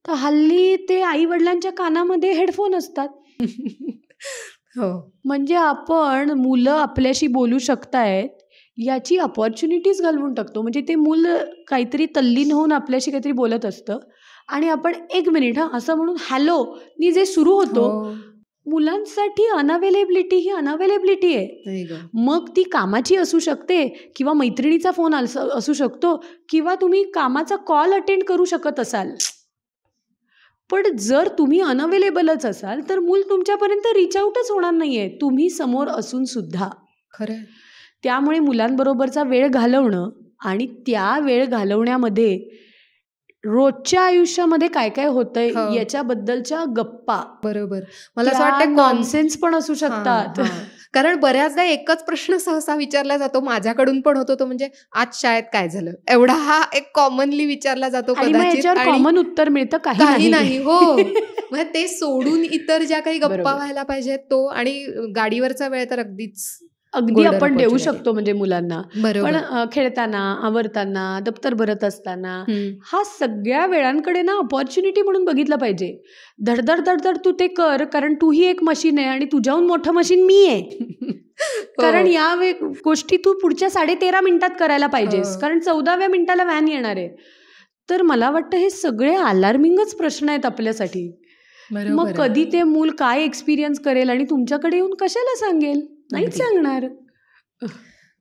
तर हल्ली ते आई वडिलांच्या कानामध्ये हेडफोन असतात. म्हणजे आपण मुलं आपल्याशी बोलू शकतायत याची अपॉर्च्युनिटीज घालवून टाकतो. म्हणजे ते मूल काहीतरी तल्लीन होऊन आपल्याशी काहीतरी बोलत असतं आणि आपण 1 मिनिट असं म्हणून हॅलो नी जे सुरू होतो, मुलांसाठी अनअवेलेबिलिटी ही अनअवेलेबिलिटी आहे. मग ती कामाची असू शकते किंवा मैत्रिणीचा फोन असू शकतो किंवा तुम्ही कामाचा कॉल अटेंड करू शकत असाल. पण जर तुम्ही अनअवेलेबलच असाल तर मूल तुमच्यापर्यंत रीच आउटच होणार नाहीये, तुम्ही समोर असून सुद्धा. त्यामुळे मुलांबरोबरचा वेळ घालवणं आणि त्या वेळ घालवण्यामध्ये रोजच्या आयुष्यामध्ये काय काय होतंय याच्याबद्दलच्या गप्पा, बरोबर, मला असं वाटतं नॉनसेन्स पण असू शकतात. कारण बऱ्याचदा एकच प्रश्न सहसा विचारला जातो, माझ्याकडून पण होतो, तो म्हणजे आज शाळेत काय झालं, एवढा हा एक कॉमनली विचारला जातो कदाचित, आणि कॉमन उत्तर मिळतं काही नाही. म्हणजे ते सोडून इतर ज्या काही गप्पा व्हायला पाहिजेत तो, आणि गाडीवरचा वेळ तर अगदी आपण देऊ शकतो म्हणजे मुलांना. पण खेळताना, आवरताना, दप्तर भरत असताना, हा सगळ्या वेळांकडे ना अपॉर्च्युनिटी म्हणून बघितलं पाहिजे. धडधड तू ते कर, कारण तू ही एक मशीन आहे आणि तुझ्याहून मोठं मशीन मी आहे. कारण या गोष्टी तू पुढच्या 13.5 मिनिटात करायला पाहिजेस, कारण 14व्या मिनिटाला व्हॅन येणार आहे. तर मला वाटतं हे सगळे अलार्मिंगच प्रश्न आहेत आपल्यासाठी. मग कधी ते मूल काय एक्सपिरियन्स करेल आणि तुमच्याकडे येऊन कशाला सांगेल? नाहीच सांगणार.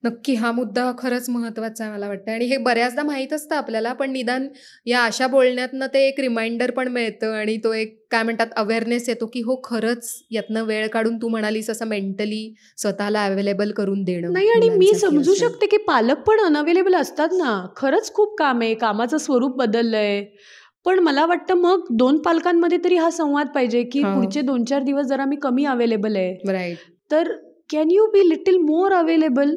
नक्की हा मुद्दा खरंच महत्वाचा आहे मला वाटतं, आणि हे बऱ्याचदा माहीत असतं आपल्याला, पण निदान या अशा बोलण्यातनं ते एक रिमाइंडर पण मिळतं आणि तो एक काय म्हणतात अवेअरनेस येतो की हो खरंच यातनं वेळ काढून तू म्हणालीस असं मेंटली स्वतःला अवेलेबल करून देणं. नाही, आणि मी समजू शकते की पालक पण अनअवेलेबल असतात ना, खरंच खूप काम आहे, कामाचं स्वरूप बदललंय. पण मला वाटतं मग 2 पालकांमध्ये तरी हा संवाद पाहिजे की पुढचे 2-4 दिवस जरा मी कमी अवेलेबल आहे, तर can you be little more available.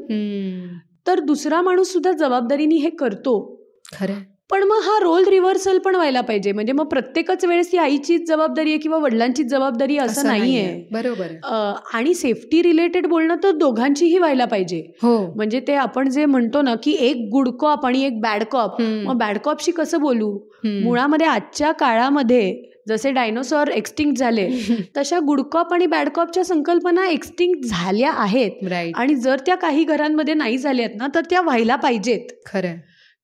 तर दुसरा माणूस सुद्धा जबाबदारीने हे करतो. पण मग हा रोल रिव्हर्सल पण व्हायला पाहिजे. म्हणजे मग प्रत्येकच वेळेस ती आईचीच जबाबदारी आहे किंवा वडिलांचीच जबाबदारी असं नाहीये. बरोबर. आणि सेफ्टी रिलेटेड बोलणं तर दोघांचीही व्हायला पाहिजे. म्हणजे ते आपण जे म्हणतो ना की एक गुड कॉप आणि एक बॅड कॉप, मग बॅड कॉपशी कसं बोलू. मुळामध्ये आजच्या काळामध्ये जसे डायनोसॉर एक्सटिंक्ट झाले तशा गुड कॉप आणि बॅड कॉपच्या संकल्पना एक्सटिंक्ट झाल्या आहेत. राईट. आणि जर त्या काही घरांमध्ये नाही झाल्यात ना तर त्या व्हायला पाहिजेत, खरं.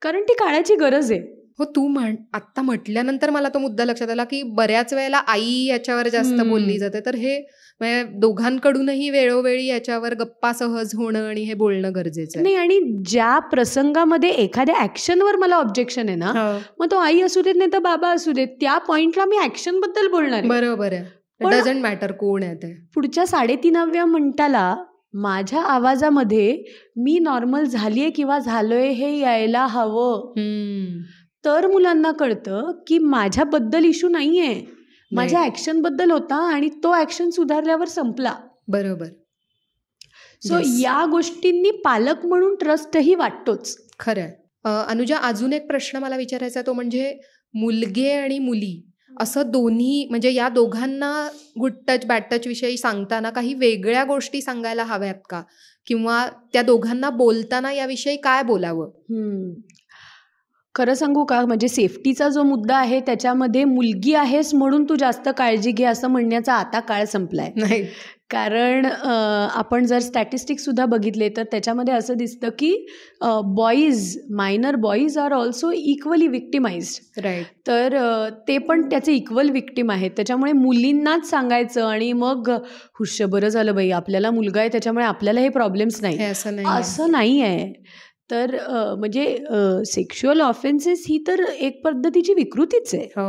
कारण ती काळाची गरज आहे. हो, तू आत्ता म्हटल्यानंतर मला तो मुद्दा लक्षात आला की बऱ्याच वेळेला आई याच्यावर जास्त बोलली जाते, तर हे म्हणजे दोघांकडूनही वेळोवेळी याच्यावर गप्पा सहज होणं आणि हे बोलणं गरजेचं आहे. नाही, आणि ज्या प्रसंगामध्ये एखाद्या ऍक्शनवर मला ऑब्जेक्शन आहे ना, मग तो आई असू देत नाही तर बाबा असू देत, त्या पॉइंटला मी ऍक्शन बद्दल बोलणार आहे. बरोबर आहे. पण डझंट मॅटर कोण आहे ते. पुढच्या 3.5व्या मिनिटाला माझ्या आवाजामध्ये मी नॉर्मल झालीये किंवा झालोय हे यायला हवं, तर मुलांना कळतं की माझ्याबद्दल इश्यू नाहीये, माझ्या ऍक्शन बद्दल होता आणि तो ऍक्शन सुधारल्यावर संपला. बरोबर. सो या गोष्टींनी पालक म्हणून ट्रस्टही वाटतोच. खरंय. अनुजा, अजून एक प्रश्न मला विचारायचा, तो म्हणजे मुलगे आणि मुली असं दोन्ही, म्हणजे या दोघांना गुड टच बॅड टच विषयी सांगताना काही वेगळ्या गोष्टी सांगायला हव्यात का, किंवा त्या दोघांना बोलताना याविषयी काय बोलावं? खरं सांगू का, म्हणजे सेफ्टीचा जो मुद्दा आहे त्याच्यामध्ये मुलगी आहेस म्हणून तू जास्त काळजी घे असं म्हणण्याचा आता काळ संपलाय. नाही, कारण आपण जर स्टॅटिस्टिक्स सुद्धा बघितले तर त्याच्यामध्ये असं दिसतं की minor boys are also equally victimized. Right. तर ते पण त्याचे इक्वल विक्टिम आहेत. त्याच्यामुळे मुलींनाच सांगायचं आणि मग हुश बरं झालं बाई आपल्याला मुलगा आहे त्याच्यामुळे आपल्याला हे प्रॉब्लेम्स नाही, असं नाही आहे. तर म्हणजे सेक्शुअल ऑफेन्सेस ही तर एक पद्धतीची विकृतीच आहे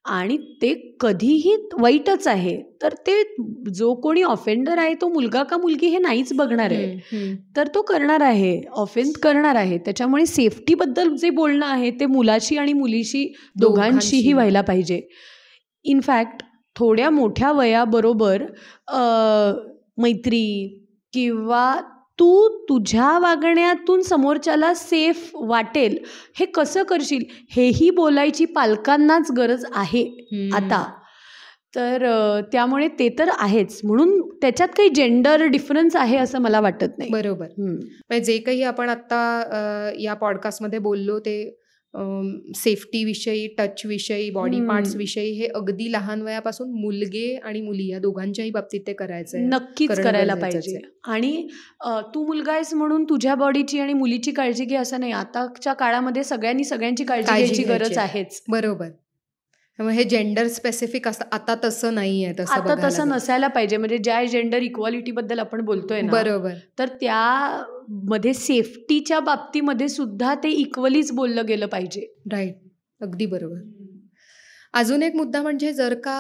आणि ते कधीही वाईटच आहे. तर ते जो कोणी ऑफेंडर आहे तो मुलगा का मुलगी हे नाहीच बघणार आहे, तर तो करणार आहे, ऑफेन्स करणार आहे. त्याच्यामुळे सेफ्टीबद्दल जे बोलणं आहे ते मुलाशी आणि मुलीशी दोघांशीही व्हायला पाहिजे. इनफॅक्ट थोड्या मोठ्या वयाबरोबर मैत्री किंवा तू तुझ्या वागण्यातून समोरच्याला सेफ वाटेल हे कसं करशील हेही बोलायची पालकांनाच गरज आहे आता. तर त्यामुळे ते तर आहेच, म्हणून त्याच्यात काही जेंडर डिफरन्स आहे असं मला वाटत नाही. बरोबर. म्हणजे जे काही आपण आता या पॉडकास्टमध्ये बोललो ते सेफ्टी विषयी, टच विषयी, बॉडी पार्ट्स विषयी, हे अगदी लहान वयापासून मुलगे आणि मुली या दोघांच्याही बाबतीत ते करायचंय, नक्कीच करायला पाहिजे. आणि तू मुलगा आहेस म्हणून तुझ्या बॉडीची आणि मुलीची काळजी घे असं नाही. आताच्या काळामध्ये सगळ्यांनी सगळ्यांची काळजी घ्यायची गरज आहेच. बरोबर. त्यामुळे हे जेंडर स्पेसिफिक असतं, आता तसं नाहीये, आता तसं नसायला पाहिजे. म्हणजे ज्या जेंडर इक्वालिटी बद्दल आपण बोलतोय ना, बरोबर, तर त्यामध्ये सेफ्टीच्या बाबतीमध्ये सुद्धा ते इक्वलीच बोललं गेलं पाहिजे. राईट, अगदी बरोबर. अजून एक मुद्दा म्हणजे जर का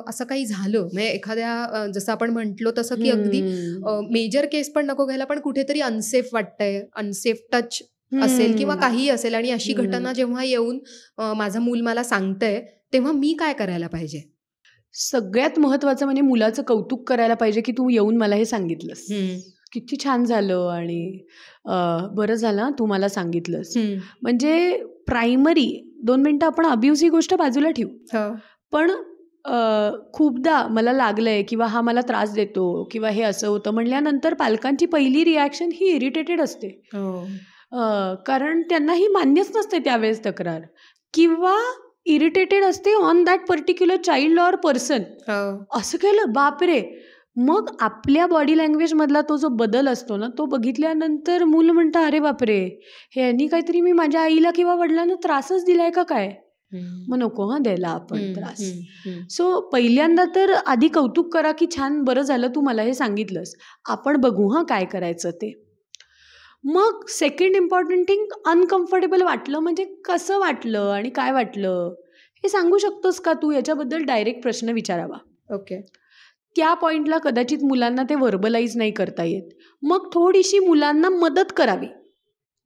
असं काही झालं, म्हणजे एखाद्या जसं आपण म्हटलो तसं की अगदी मेजर केस पण नको घ्यायला, पण कुठेतरी अनसेफ वाटतंय, अनसेफ टच असेल किंवा काही असेल, आणि अशी घटना जेव्हा येऊन माझं मूल मला सांगतंय, तेव्हा मी काय करायला पाहिजे? सगळ्यात महत्वाचं म्हणजे मुलाचं कौतुक करायला पाहिजे की तू येऊन मला हे सांगितलंस, किती छान झालं आणि बरं झालं तू मला सांगितलंस. म्हणजे प्रायमरी 2 मिनिटं आपण अब्यूज ही गोष्ट बाजूला ठेवू, पण खूपदा मला लागलंय किंवा हा मला त्रास देतो किंवा हे असं होतं म्हणल्यानंतर पालकांची पहिली रिॲक्शन ही इरिटेटेड असते. कारण त्यांना ही मान्यच नसते त्यावेळेस तक्रार, किंवा इरिटेटेड असते on that particular child or person. असं केलं बापरे. मग आपल्या बॉडी लँग्वेज मधला तो जो बदल असतो ना, तो बघितल्यानंतर मूल म्हणतं अरे बापरे, ह्यांनी काहीतरी मी माझ्या आईला किंवा वडिलांना त्रासच दिलाय का काय, मग नको द्यायला आपण त्रास. सो पहिल्यांदा तर आधी कौतुक करा की छान, बरं झालं तू मला हे सांगितलंस, आपण बघू काय करायचं ते. मग सेकंड इम्पॉर्टंट थिंग, अनकम्फर्टेबल वाटलं म्हणजे कसं वाटलं आणि काय वाटलं हे सांगू शकतोस का तू, याच्याबद्दल डायरेक्ट प्रश्न विचारावा. ओके. त्या पॉईंटला कदाचित मुलांना ते व्हर्बलाइज नाही करता येत, मग थोडीशी मुलांना मदत करावी.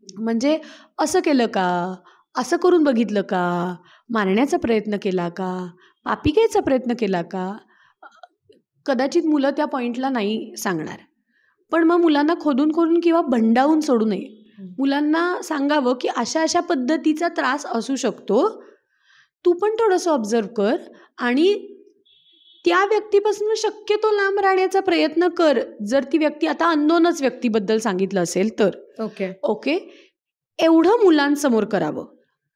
म्हणजे असं केलं का, असं करून बघितलं का, मारण्याचा प्रयत्न केला का, पापी घ्यायचा प्रयत्न केला का. कदाचित मुलं त्या पॉईंटला नाही सांगणार, पण मग मुलांना खोदून खोदून किंवा भंडावून सोडू नये. मुलांना सांगावं की अशा अशा पद्धतीचा त्रास असू शकतो, तू पण थोडंसं ऑब्झर्व कर आणि त्या व्यक्तीपासून शक्यतो लांब राहण्याचा प्रयत्न कर. जर ती व्यक्ती आता अननोनच व्यक्तीबद्दल सांगितलं असेल तर ओके, एवढं मुलांसमोर करावं.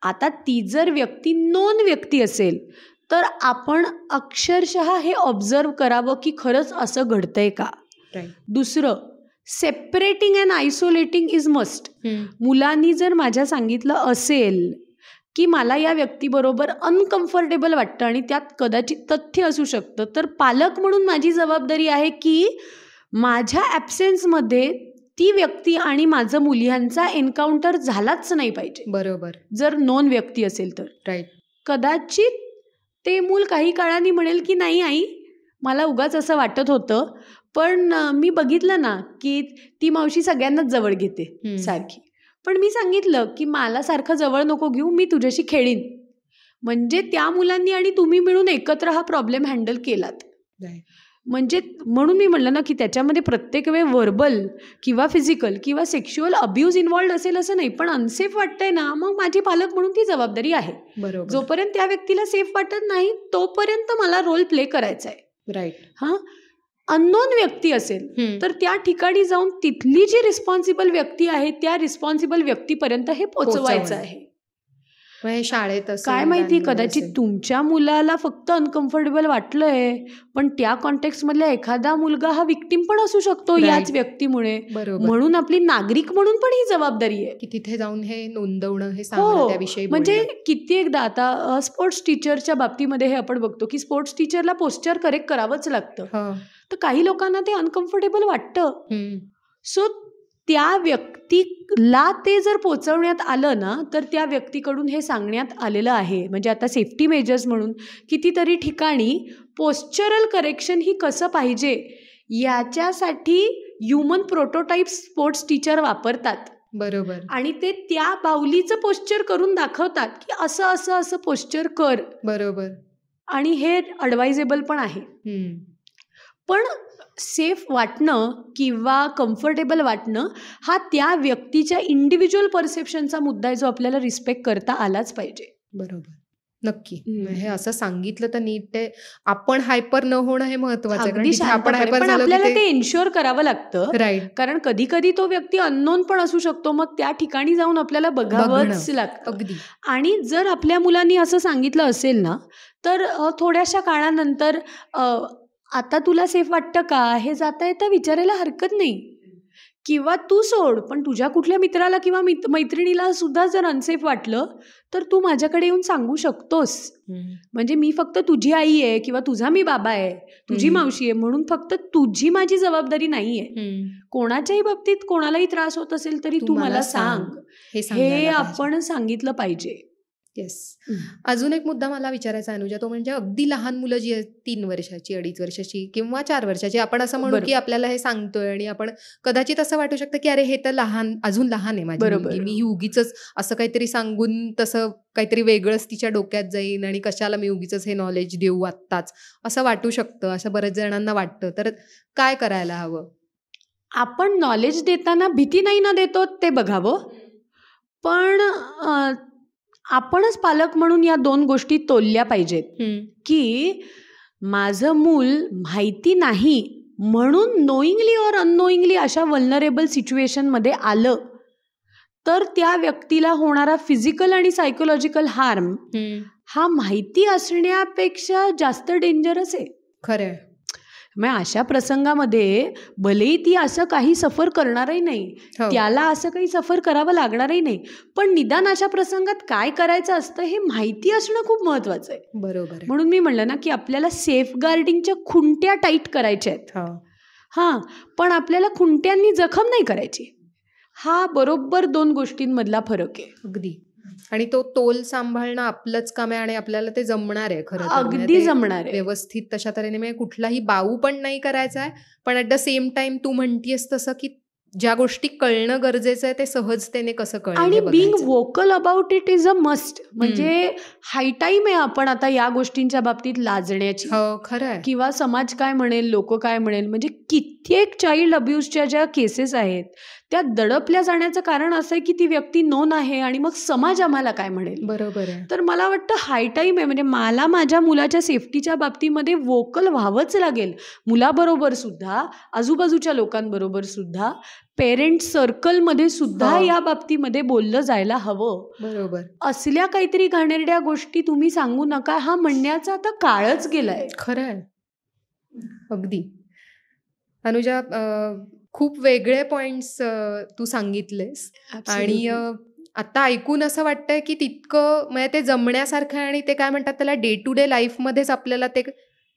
आता ती जर व्यक्ती नोन व्यक्ती असेल तर आपण अक्षरशः हे ऑब्झर्व करावं की खरंच असं घडतंय का. दुसरं, सेपरेटिंग अँड आयसोलेटिंग इज मस्ट. मुलांनी जर माझ्या सांगितलं असेल की मला या व्यक्तीबरोबर अनकम्फर्टेबल वाटतं आणि त्यात कदाचित तथ्य असू शकतं, तर पालक म्हणून माझी जबाबदारी आहे की माझ्या ॲब्सेन्समध्ये ती व्यक्ती आणि माझं मूल ह्यांचा एन्काउंटर झालाच नाही पाहिजे. बरोबर. जर नॉन व्यक्ती असेल तर. राईट. कदाचित ते मूल काही काळाने म्हणेल की नाही आई, मला उगाच असं वाटत होतं, पण मी बघितलं ना की ती मावशी सगळ्यांनाच जवळ घेते सारखी, पण मी सांगितलं की मला सारखं जवळ नको घेऊ, मी तुझ्याशी खेळीन. म्हणजे त्या मुलांनी आणि तुम्ही मिळून एकत्र हा प्रॉब्लेम हँडल केलात. म्हणजे म्हणून मी म्हणलं ना की त्याच्यामध्ये प्रत्येक वेळ व्हर्बल किंवा फिजिकल किंवा सेक्शुअल अब्यूज इन्व्हॉल्ड असेल असं नाही, पण अनसेफ वाटतंय ना, मग माझी पालक म्हणून ती जबाबदारी आहे. बरोबर. जोपर्यंत त्या व्यक्तीला सेफ वाटत नाही तोपर्यंत मला रोल प्ले करायचा आहे. राईट. हां, अननोन व्यक्ती असेल तर त्या ठिकाणी जाऊन तिथली जी रिस्पॉन्सिबल व्यक्ती आहे त्या रिस्पॉन्सिबल व्यक्तीपर्यंत हे पोचवायचं आहे. शाळेत काय माहिती, कदाचित तुमच्या मुलाला फक्त अनकम्फर्टेबल वाटलंय, पण त्या कॉन्टेक्स्ट मधला एखादा मुलगा हा विक्टीम पण असू शकतो याच व्यक्तीमुळे. म्हणून आपली नागरिक म्हणून पण ही जबाबदारी आहे की तिथे जाऊन हे नोंदवणं, हे सांगणं, त्याविषयी. म्हणजे कित्येकदा आता स्पोर्ट्स टीचरच्या बाबतीमध्ये हे आपण बघतो की स्पोर्ट्स टीचरला पोस्चर करेक्ट करावंच लागतं, तर काही लोकांना ते अनकम्फर्टेबल वाटतं. सो त्या व्यक्तीला ते जर पोचवण्यात आलं ना, तर त्या व्यक्तीकडून हे सांगण्यात आलेलं आहे. म्हणजे आता सेफ्टी मेजर्स म्हणून कितीतरी ठिकाणी पोस्चरल करेक्शन ही कसं पाहिजे याच्यासाठी ह्युमन प्रोटोटाईप स्पोर्ट्स टीचर वापरतात. बरोबर. आणि ते त्या बाहुलीचं पोस्चर करून दाखवतात की असं असं असं पोस्चर कर. बरोबर. आणि हे ॲडवायझेबल पण आहे. पण सेफ वाटणं किंवा कम्फर्टेबल वाटणं हा त्या व्यक्तीच्या इंडिव्हिज्युअल परसेप्शनचा मुद्दा आहे, जो आपल्याला रिस्पेक्ट करता आलाच पाहिजे. बरोबर. नक्की. हे असं सांगितलं तर नीट, ते आपण हायपर न होणं हे महत्वाचं आहे. आपण हायपर झालं आपल्याला ते एन्श्योर करावं लागतं. राईट. कारण कधी कधी तो व्यक्ती अननोन पण असू शकतो, मग त्या ठिकाणी जाऊन आपल्याला बघावंच लागतं. अगदी. आणि जर आपल्या मुलांनी असं सांगितलं असेल ना, तर थोड्याशा काळानंतर आता तुला सेफ वाटतं का हे जाता येता विचारायला हरकत नाही. किंवा तू सोड, पण तुझ्या कुठल्या मित्राला किंवा मैत्रिणीला सुद्धा जर अनसेफ वाटलं तर तू माझ्याकडे येऊन सांगू शकतोस. म्हणजे मी फक्त तुझी आई आहे किंवा तुझा मी बाबा आहे, तुझी मावशी आहे म्हणून फक्त तुझी माझी जबाबदारी नाही आहे. कोणाच्याही बाबतीत कोणालाही त्रास होत असेल तरी तू मला सांग, हे आपण सांगितलं पाहिजे. येस. अजून एक मुद्दा मला विचारायचा अनुजा, तो म्हणजे अगदी लहान मुलं जी आहेत, 3 वर्षाची, 2.5 वर्षाची किंवा 4 वर्षाची, आपण असं म्हणू की आपल्याला हे सांगतोय आणि आपण कदाचित असं वाटू शकतं की अरे हे तर लहान, अजून लहान आहे माझी मुलगी, मी ही उगीच असं काहीतरी सांगून तसं काहीतरी वेगळंच तिच्या डोक्यात जाईन आणि कशाला मी उगीच हे नॉलेज देऊ आत्ताच, असं वाटू शकतं, असं बऱ्याच जणांना वाटतं. तर काय करायला हवं? आपण नॉलेज देताना भीती नाही ना देतो ते बघावं, पण आपणच पालक म्हणून या 2 गोष्टी तोलल्या पाहिजेत की माझं मूल माहिती नाही म्हणून नोईंगली और अननोईंगली अशा वल्नरेबल सिच्युएशनमध्ये आलं तर त्या व्यक्तीला होणारा फिजिकल आणि सायकोलॉजिकल हार्म हा माहिती असण्यापेक्षा जास्त डेंजरस आहे. खरं. मग अशा प्रसंगामध्ये भलेही ती असं काही सफर करणारही नाही, त्याला असं काही सफर करावं लागणारही नाही, पण निदान अशा प्रसंगात काय करायचं असतं हे माहिती असणं खूप महत्वाचं आहे. बरोबर. म्हणून मी म्हणलं ना की आपल्याला सेफ गार्डिंगच्या खुंट्या टाईट करायच्या आहेत. हां, पण आपल्याला खुंट्यांनी जखम नाही करायची. हा बरोबर 2 गोष्टींमधला फरक आहे. अगदी. आणि तो तोल सांभाळणं आपलंच काम आहे आणि आपल्याला ते जमणार आहे. खरं अगदी जमणार आहे व्यवस्थित तशा तऱ्हेने. म्हणजे कुठलाही बाऊ पण नाही करायचा आहे, पण ॲट द सेम टाइम तू म्हणतीयस तसं की ज्या गोष्टी कळणं गरजेचं आहे ते सहजतेने कसं कळणं. आणि being vocal about it is a must. म्हणजे हाय टाईम आहे आपण आता या गोष्टींच्या बाबतीत लाजण्याची. खरं आहे. किंवा समाज काय म्हणेल, लोक काय म्हणेल. म्हणजे कित्येक चाइल्ड अब्यूजच्या ज्या केसेस आहेत त्या दडपल्या जाण्याचं कारण असं आहे की ती व्यक्ती नोन आहे आणि मग समाज आम्हाला काय म्हणेल. बरोबर आहे. तर मला वाटतं हाय टाईम आहे, म्हणजे मला माझ्या मुलाच्या सेफ्टीच्या बाबतीमध्ये वोकल व्हावंच लागेल. मुलाबरोबर सुद्धा, आजूबाजूच्या लोकांबरोबर सुद्धा, पेरेंट सर्कलमध्ये सुद्धा या बाबतीमध्ये बोललं जायला हवं. बरोबर. असल्या काहीतरी घाणेरड्या गोष्टी तुम्ही सांगू नका हा म्हणण्याचा आता काळच गेलाय. खरं आहे. अगदी. अनुजा, खूप वेगळे पॉइंट्स तू सांगितलेस आणि आता ऐकून असं वाटतंय की तितकं म्हणजे ते जमण्यासारखं आहे आणि ते काय म्हणतात त्याला डे टू डे लाईफमध्येच आपल्याला ते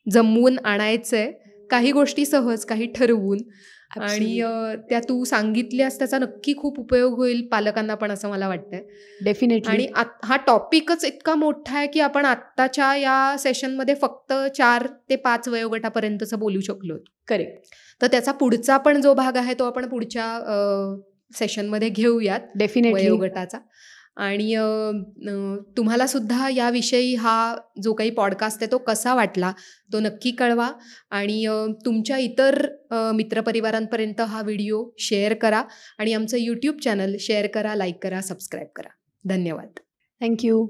जमवून आणायचंय. काही गोष्टी सहज, काही ठरवून. आणि त्या तू सांगितल्यास त्याचा नक्की खूप उपयोग होईल पालकांना पण, असं मला वाटतंय. डेफिनेटली. आणि हा टॉपिकच इतका मोठा आहे की आपण आत्ताच्या या सेशनमध्ये फक्त 4 ते 5 वयोगटापर्यंतचं बोलू शकलो. करेक्ट. तर त्याचा पुढचा पण जो भाग आहे तो आपण पुढच्या सेशनमध्ये घेऊयात, डेफिनेटली. वयोगटाचा. आणि तुम्हाला सुद्धा याविषयी हा जो काही पॉडकास्ट आहे तो कसा वाटला तो नक्की कळवा. आणि तुमच्या इतर मित्रपरिवारांपर्यंत हा व्हिडिओ शेअर करा आणि आमचं यूट्यूब चॅनल शेअर करा, लाईक करा, सबस्क्राईब करा. धन्यवाद. थँक्यू.